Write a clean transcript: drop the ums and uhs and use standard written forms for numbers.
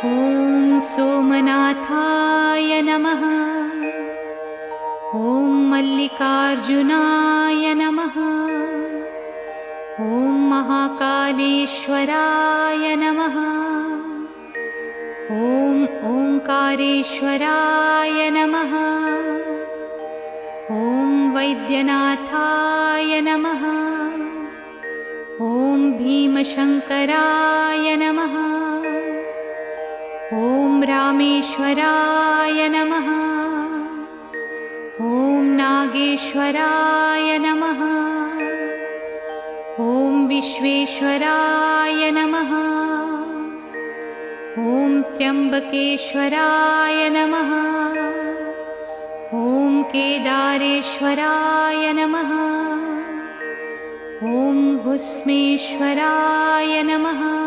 ॐ सोमनाथाय नमः। ॐ मल्लिकार्जुनाय नमः। ॐ महाकालेश्वराय नमः। ॐ ओंकारेश्वराय नमः। ॐ वैद्यनाथाय नमः। ॐ भीमशंकराय नमः। ॐ रामेश्वराय नमः। ॐ नागेश्वराय नमः। ॐ विश्वेश्वराय नमः। ॐ त्र्यंबकेश्वराय नमः। ॐ केदारेश्वराय नमः। ॐ भुस्मेश्वराय नमः।